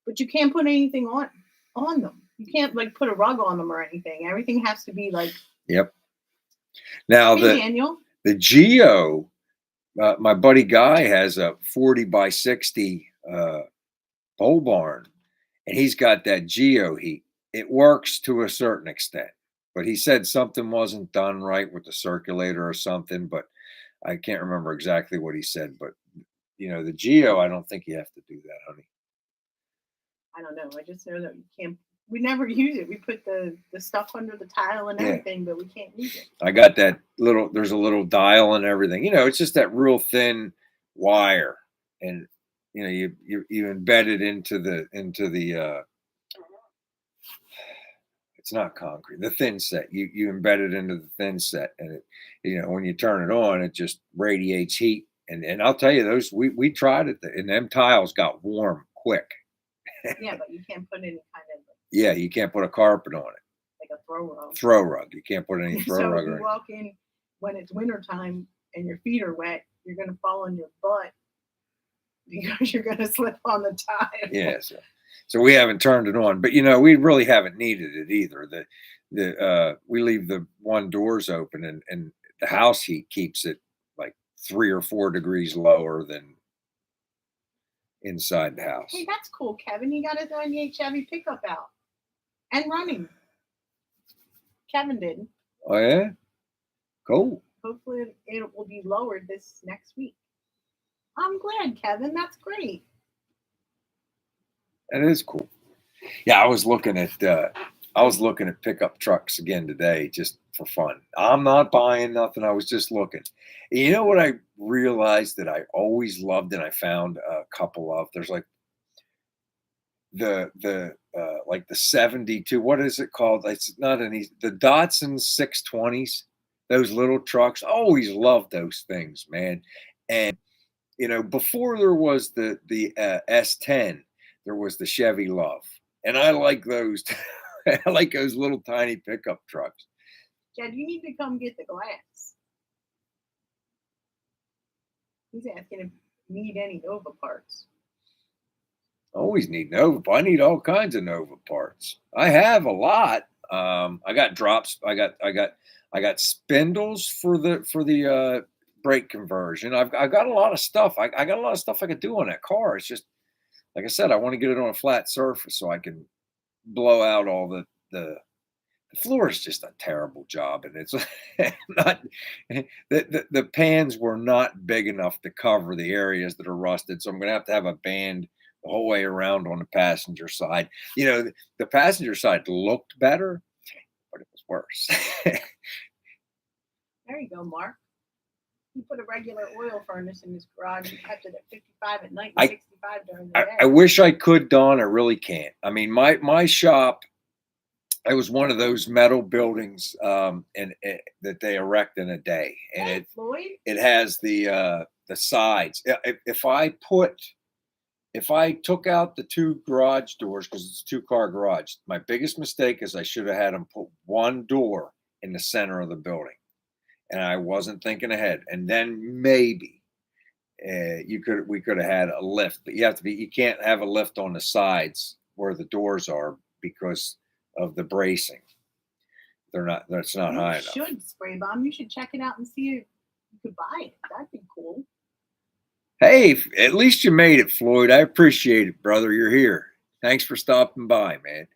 but you can't put anything on them. You can't like put a rug on them or anything. Everything has to be like. Yep. Now Daniel. The Geo. My buddy Guy has a 40 by 60 pole barn, and he's got that Geo heat. It works to a certain extent. but he said something wasn't done right with the circulator or something, but I can't remember exactly what he said. But the Geo, I don't think you have to do that, honey. I don't know. I just know that you can't. We never use it. We put the stuff under the tile and Yeah. everything, but we can't use it. I got that little. There's a little dial and everything. It's just that real thin wire, and you embed it into the. It's not concrete. The thin set. You embed it into the thin set, and when you turn it on, it just radiates heat. And I'll tell you, those we tried it, and them tiles got warm quick. Yeah, but you can't put any kind of Yeah, you can't put a carpet on it. like a throw rug. Throw rug. You can't put any throw So rug if you on. walk in when it's wintertime and your feet are wet, you're gonna fall on your butt because you're gonna slip on the tile. Yeah, so we haven't turned it on, but we really haven't needed it either. The we leave the one doors open, and the house heat keeps it like 3 or 4 degrees lower than inside the house. Hey, that's cool, Kevin. You got his 98 Chevy pickup out and running. Kevin did. Oh yeah, cool. Hopefully, it will be lowered this next week. I'm glad, Kevin. That's great. That is cool. Yeah, I was looking at pickup trucks again today just for fun. I'm not buying nothing. I was just looking. You know what I realized that I always loved, and I found a couple of. There's like the 72. What is it called? It's not the Datsun 620s. Those little trucks. Always loved those things, man. And before there was the S10, there was the Chevy Love, and I like those. I like those little tiny pickup trucks. Jed, you need to come get the glass. He's asking if you need any Nova parts. Always need Nova. I need all kinds of Nova parts. I have a lot. I got drops. I got spindles for the brake conversion. I've got a lot of stuff. I got a lot of stuff I could do on that car. It's just like I said, I want to get it on a flat surface so I can blow out all the floor is just a terrible job, and it's not the pans were not big enough to cover the areas that are rusted, so I'm going to have a band the whole way around on the passenger side. The passenger side looked better, but it was worse. There you go, Mark. He put a regular oil furnace in his garage and kept it at 55 at night and 65 during the day. I wish I could, Don. I really can't. I mean, my shop. It was one of those metal buildings, that they erect in a day, and Hey, Floyd. it has the sides. If I took out the 2 garage doors, because it's a 2-car garage, my biggest mistake is I should have had them put one door in the center of the building, and I wasn't thinking ahead. And then maybe we could have had a lift, but you can't have a lift on the sides where the doors are because of the bracing. That's not high enough. You should spray bomb. You should check it out and see if you could buy it. That'd be cool. Hey, at least you made it, Floyd. I appreciate it, brother. You're here. Thanks for stopping by, man.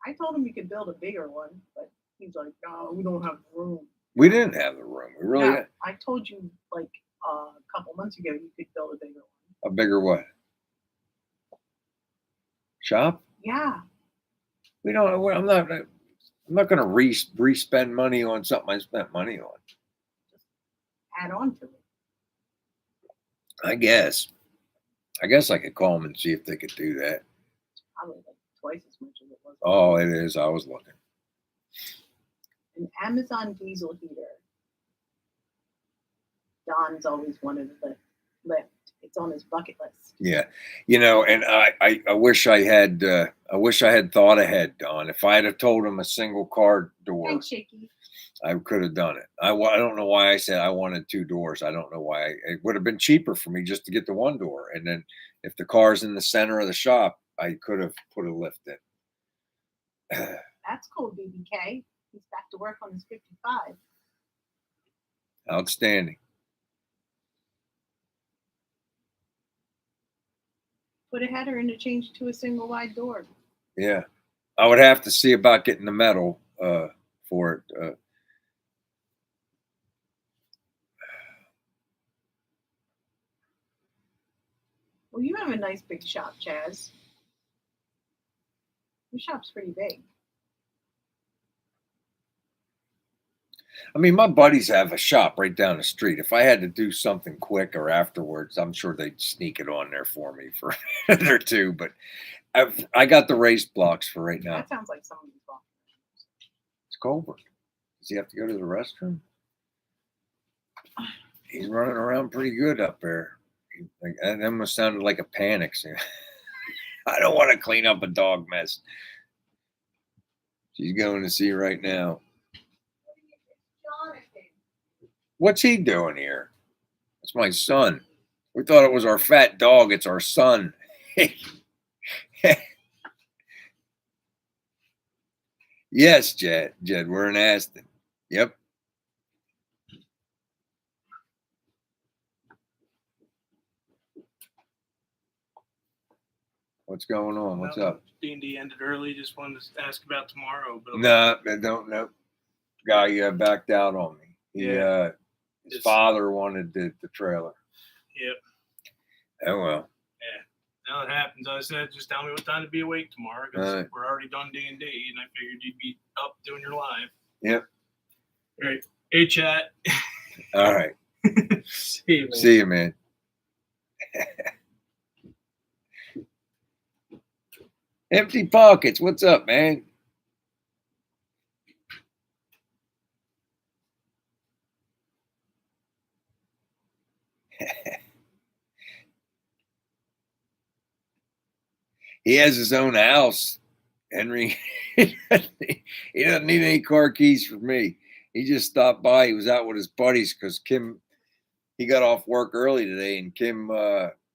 I told him we could build a bigger one, but he's like, no, we don't have room. We didn't have the room. We really No, didn't. I told you like a couple months ago you could build a bigger one. A bigger what? Shop? Yeah. We don't. I'm not going to re-spend money on something I spent money on. Just add on to it. I guess I could call them and see if they could do that. It's probably like twice as much as it was. Oh, it is. I was looking. An Amazon diesel heater. Don's always wanted to lift. It's on his bucket list. Yeah, and I wish I had thought ahead, Don. If I had told him a single car door, Thanks, Shaky. I could have done it. I don't know why I said I wanted 2 doors. I don't know why. It would have been cheaper for me just to get the 1 door, and then if the car's in the center of the shop, I could have put a lift in. That's cool, BBK. He's back to work on his 55. Outstanding. Put a header in to change to a single wide door. Yeah. I would have to see about getting the metal for it. Well, you have a nice big shop, Chaz. Your shop's pretty big. I mean, my buddies have a shop right down the street. If I had to do something quick or afterwards, I'm sure they'd sneak it on there for me for a minute or two. But I got the raised blocks for right now. That sounds like someone's walking. It's Colbert. Does he have to go to the restroom? He's running around pretty good up there. That almost sounded like a panic scene. I don't want to clean up a dog mess. She's going to see right now. What's he doing here? It's my son. We thought it was our fat dog. It's our son. Yes, Jed. We're in Aston. Yep. What's going on? What's up? D&D ended early. Just wanted to ask about tomorrow. But No, I don't know. Guy backed out on me. His father wanted the trailer. Yep. Oh well. Yeah. Now it happens. I said, just tell me what time to be awake tomorrow because we're already done D&D, and I figured you'd be up doing your live. Yep. All right. Hey, chat. All right. See you, man. See you, man. Empty pockets. What's up, man? He has his own house, Henry. He doesn't need any car keys from me. He just stopped by. He was out with his buddies because he got off work early today, and Kim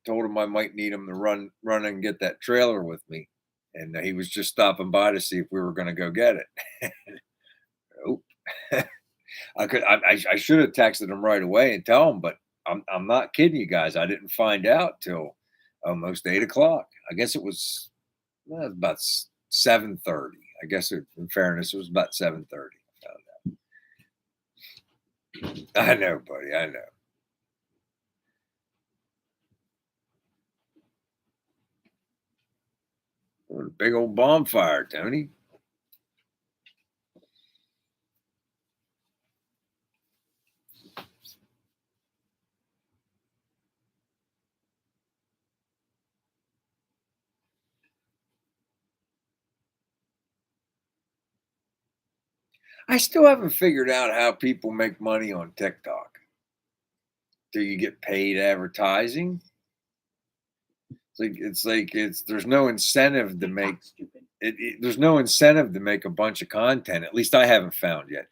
told him I might need him to run and get that trailer with me. And he was just stopping by to see if we were going to go get it. Nope. I should have texted him right away and tell him, but I'm not kidding you guys. I didn't find out till almost 8 o'clock. I guess it was about 7:30. I guess in fairness, it was about 7:30. I know, buddy. I know. What a big old bonfire, Tony. I still haven't figured out how people make money on TikTok. Do you get paid advertising? There's no incentive to make there's no incentive to make a bunch of content. At least I haven't found yet.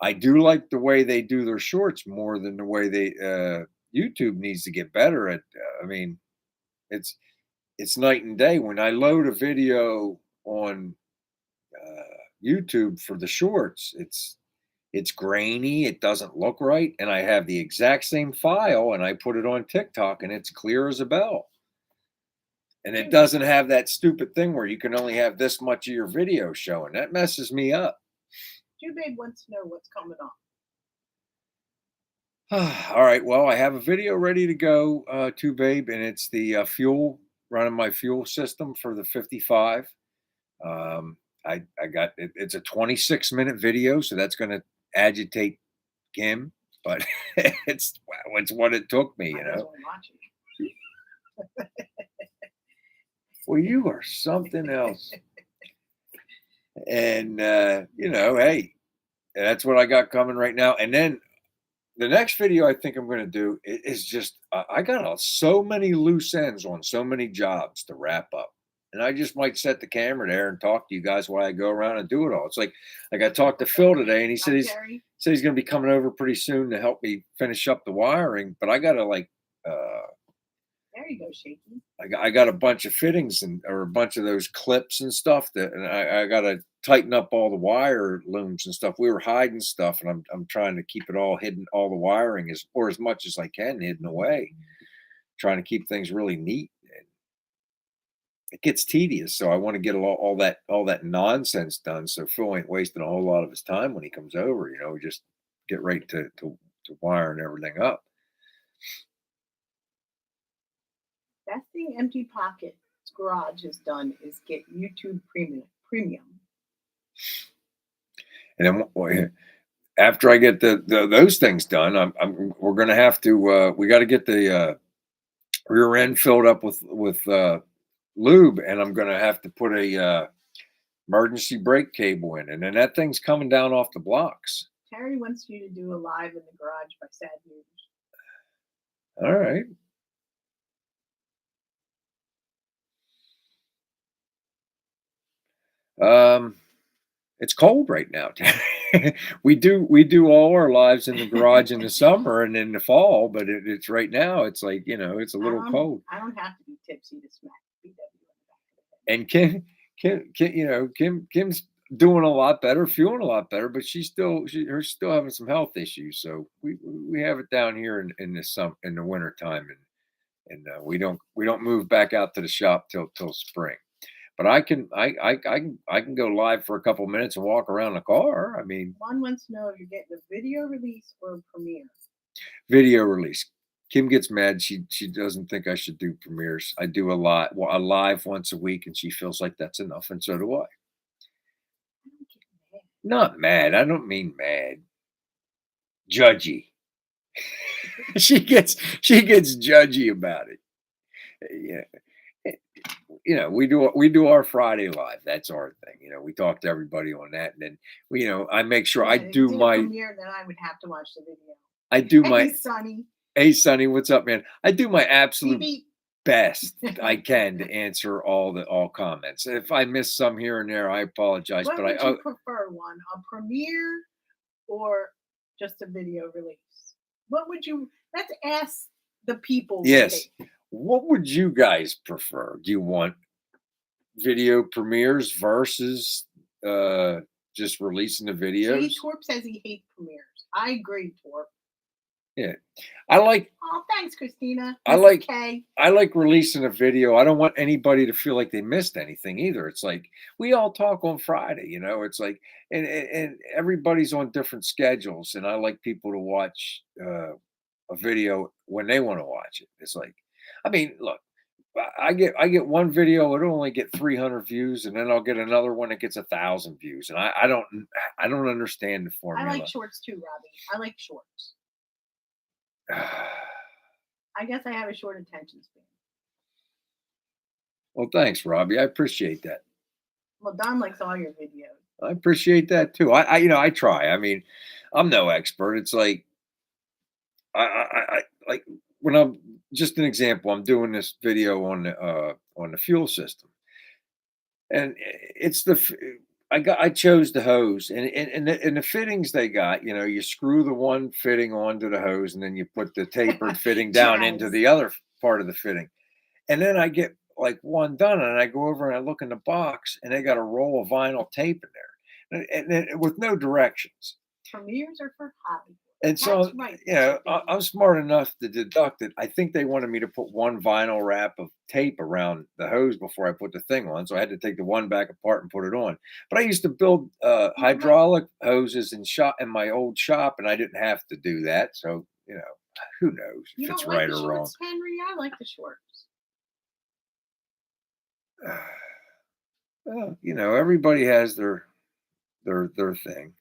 I do like the way they do their shorts more than the way they YouTube needs to get better at. I mean, it's night and day. When I load a video on YouTube for the shorts, it's grainy, it doesn't look right, and I have the exact same file and I put it on TikTok and it's clear as a bell. And it doesn't have that stupid thing where you can only have this much of your video showing. That messes me up. Babe wants to know what's coming on. All right, well, I have a video ready to go to Babe, and it's the fuel, running my fuel system for the 55. I got it, it's a 26-minute video, so that's going to agitate Kim, but it's what it took me, you know. Well, you are something else. And hey, that's what I got coming right now. And then the next video I think I'm going to do is just I got so many loose ends on so many jobs to wrap up. And I just might set the camera there and talk to you guys while I go around and do it all. It's like I talked to Phil today, and he said he's going to be coming over pretty soon to help me finish up the wiring. But I got to there you go, Shaky. I got a bunch of fittings or a bunch of those clips and stuff and I got to tighten up all the wire looms and stuff. We were hiding stuff, and I'm trying to keep it all hidden, all the wiring as much as I can hidden away, trying to keep things really neat. it gets tedious. So I want to get all that nonsense done. So Phil ain't wasting a whole lot of his time when he comes over. Just get right to wiring everything up. Best thing Empty Pocket's garage has done is get YouTube Premium. And then after I get those things done, we're gonna have to we got to get the rear end filled up with lube, and I'm gonna have to put a emergency brake cable in, and then that thing's coming down off the blocks. Terry wants you to do a live in the garage by Sad News. All right. It's cold right now. we do all our lives in the garage in the summer and in the fall, but it's right now. It's like it's a little cold. I don't have to be tipsy to smack BW And Kim's doing a lot better, feeling a lot better, but she's still having some health issues. So we have it down here in the winter time, and we don't move back out to the shop till spring. But I can go live for a couple minutes and walk around the car. I mean, Juan wants to know if you're getting a video release or a premiere. Video release. Kim gets mad. She doesn't think I should do premieres. I do a live once a week, and she feels like that's enough, and so do I. I don't get mad. Not mad. I don't mean mad. Judgy. she gets judgy about it. Yeah. We do our Friday live. That's our thing. We talk to everybody on that, and then I make sure I do my premiere. Then I would have to watch the video. I do Hey, my Sonny. Hey Sonny, what's up, man? I do my absolute Beep, best I can to answer all comments. If I miss some here and there, I apologize. What But would you prefer, one a premiere or just a video release? What would you? Let's ask the people. Yes. What would you guys prefer? Do you want video premieres versus just releasing the videos? See, Torp says he hates premieres. I agree, Torp. Yeah, I like. Oh, thanks, Christina. I like. Kay. I like releasing a video. I don't want anybody to feel like they missed anything either. It's like we all talk on Friday, It's like, and everybody's on different schedules, and I like people to watch a video when they want to watch it. It's like, I mean, look, I get one video, it'll only get 300 views, and then I'll get another one that gets 1,000 views, and I don't understand the formula. I like shorts too, Robbie. I like shorts. I guess I have a short attention span. Well, thanks, Robbie. I appreciate that. Well, Don likes all your videos. I appreciate that too. I try. I mean, I'm no expert. It's like I like when I'm just an example. I'm doing this video on the fuel system, and it's I chose the hose and the fittings they got. You screw the one fitting onto the hose, and then you put the tapered fitting down into the other part of the fitting, and then I get like one done, and I go over and I look in the box, and they got a roll of vinyl tape in there, and with no directions. Premieres are for Hollywood. And so, right. I'm smart enough to deduct it. I think they wanted me to put one vinyl wrap of tape around the hose before I put the thing on. So I had to take the one back apart and put it on. But I used to build hydraulic hoses in my old shop, and I didn't have to do that. So, who knows if it's right or wrong. Henry, I like the shorts. Well, everybody has their thing.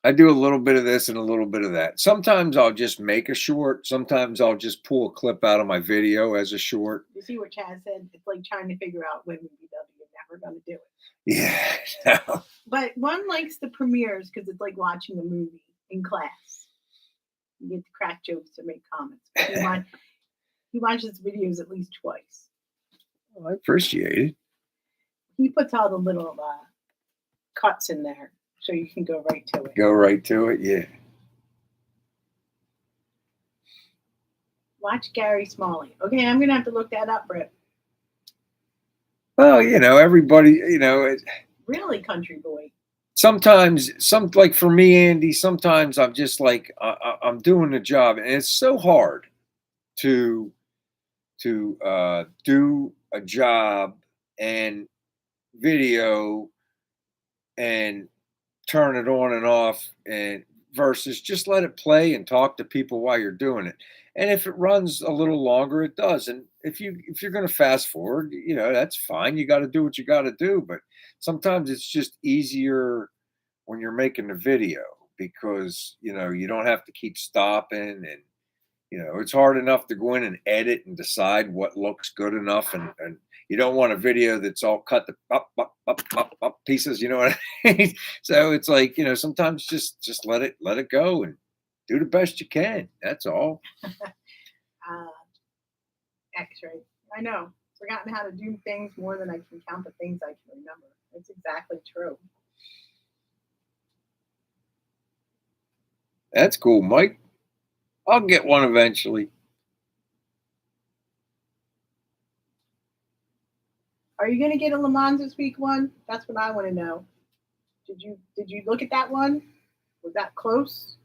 I do a little bit of this and a little bit of that. Sometimes I'll just make a short. Sometimes I'll just pull a clip out of my video as a short. You see what Chaz said? It's like trying to figure out when BW is never going to do it. Yeah. No. But one likes the premieres because it's like watching a movie in class. You get to crack jokes to make comments. He watches videos at least twice. Well, I appreciate it. He puts all the little cuts in there. So you can go right to it. Go right to it, yeah. Watch Gary Smalley. Okay, I'm gonna have to look that up, Rip. Well, everybody, Really, country boy. Sometimes, like for me, Andy, sometimes I'm just like I'm doing the job, and it's so hard to to do a job and video and turn it on and off, and versus just let it play and talk to people while you're doing it. And if it runs a little longer, it does. And if you're going to fast forward, that's fine. You got to do what you got to do. But sometimes it's just easier when you're making a video because you don't have to keep stopping, and it's hard enough to go in and edit and decide what looks good enough, and you don't want a video that's all cut to up pieces, you know what I mean? So it's like, sometimes just let it go and do the best you can. That's all. Uh, X-ray. I know. Forgotten how to do things more than I can count the things I can remember. It's exactly true. That's cool, Mike. I'll get one eventually. Are you going to get a Le Mans this week one? That's what I want to know. Did you look at that one? Was that close?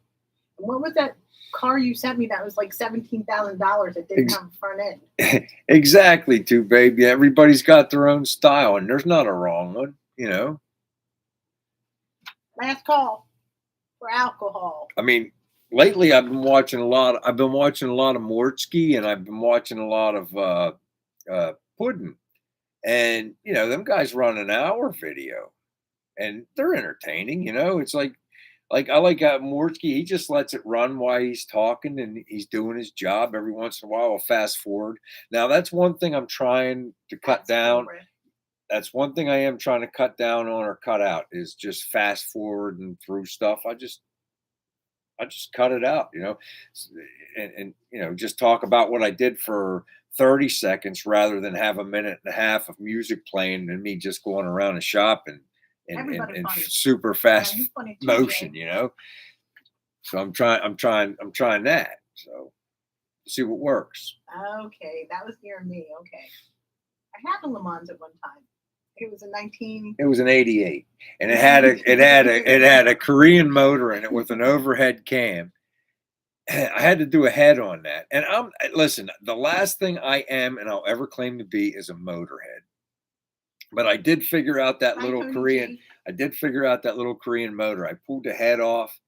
And what was that car you sent me that was like $17,000 that didn't have a front end? Exactly, too, baby. Everybody's got their own style, and there's not a wrong one, Last call for alcohol. I mean, lately I've been watching a lot of Mortsky, and I've been watching a lot of Puddin'. And them guys run an hour video, and they're entertaining. It's like I like Mortsky. He just lets it run while he's talking and he's doing his job. Every once in a while, I'll fast forward. Now that's one thing I'm trying to cut down. That's one thing I am trying to cut down on or cut out is just fast forward and through stuff. I just cut it out, and just talk about what I did for 30 seconds rather than have a minute and a half of music playing and me just going around and shopping in super fast motion, So I'm trying that. So see what works. Okay, that was near me. Okay. I had a Le Mans at one time. It was It was an 88, and it had a Korean motor in it with an overhead cam. I had to do a head on that. And listen, the last thing I am and I'll ever claim to be is a motorhead. But I did figure out that little Korean motor. I pulled the head off,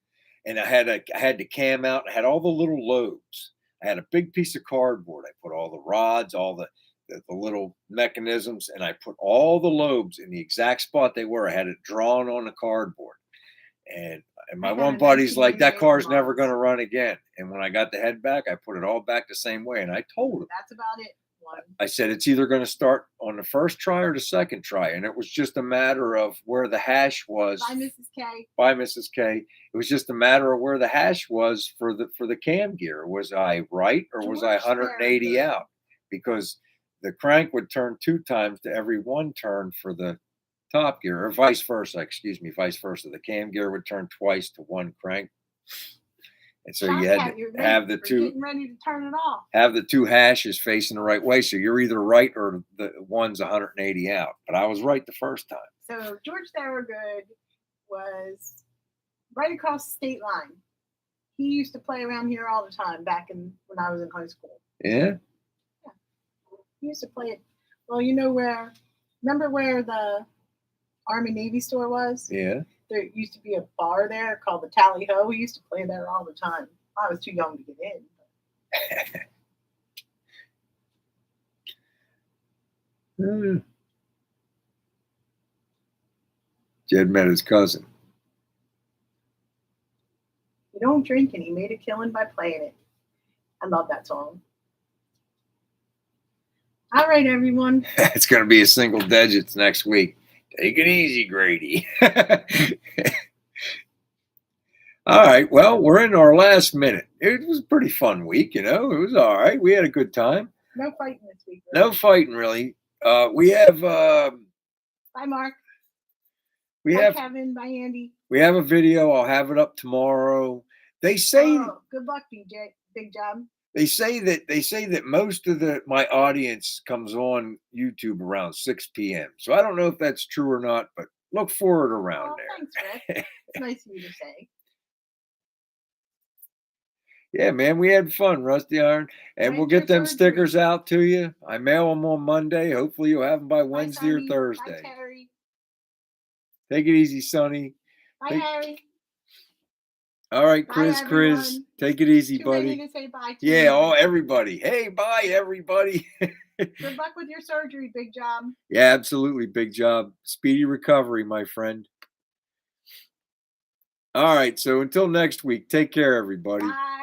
and I had the cam out. I had all the little lobes. I had a big piece of cardboard. I put all the rods, all the little mechanisms, and I put all the lobes in the exact spot they were. I had it drawn on the cardboard. And my one buddy's like, that car's never going to run again. And when I got the head back, I put it all back the same way. And I told him, that's about it. I said, it's either going to start on the first try or the second try. And it was just a matter of where the hash was. Bye, Mrs. K. Bye, Mrs. K. It was just a matter of where the hash was for the cam gear. Was I right or was I 180 out? Because the crank would turn 2 times to every 1 turn for the top gear, or vice versa. The cam gear would turn twice to 1 crank, and so you had to have the two getting ready to turn it off. Have the 2 hashes facing the right way, so you're either right or the one's 180 out. But I was right the first time. So George Thorogood was right across the state line. He used to play around here all the time back when I was in high school. Yeah. He used to play it. Well, remember where the Army Navy store was? Yeah. There used to be a bar there called the Tally Ho. We used to play there all the time. I was too young to get in. Jed met his cousin. You don't drink, and he made a killing by playing it. I love that song. All right, everyone. It's going to be a single digits next week. Take it easy, Grady. All right. Well, we're in our last minute. It was a pretty fun week, It was all right. We had a good time. No fighting this week. Really. No fighting, really. We have... Bye, Mark. Bye, Kevin. Bye, Andy. We have a video. I'll have it up tomorrow. They say... good luck, BJ. Big job. They say that most of my audience comes on YouTube around 6 p.m. So I don't know if that's true or not, but look for it around there. Thanks, Rick. It's nice of you to say. Yeah, man, we had fun, Rusty Iron, and we'll When's your get them surgery? stickers out to you. I mail them on Monday. Hopefully, you'll have them by Bye, Wednesday or Sonny. Bye, Thursday. Terry. Take it easy, Sonny. Bye, Take- Harry. All right, Bye, Chris. everyone. Take it easy, Too many buddy. to say bye to. Yeah, everybody. Hey, bye, everybody. Good luck with your surgery. Big job. Yeah, absolutely. Big job. Speedy recovery, my friend. All right. So until next week, take care, everybody. Bye.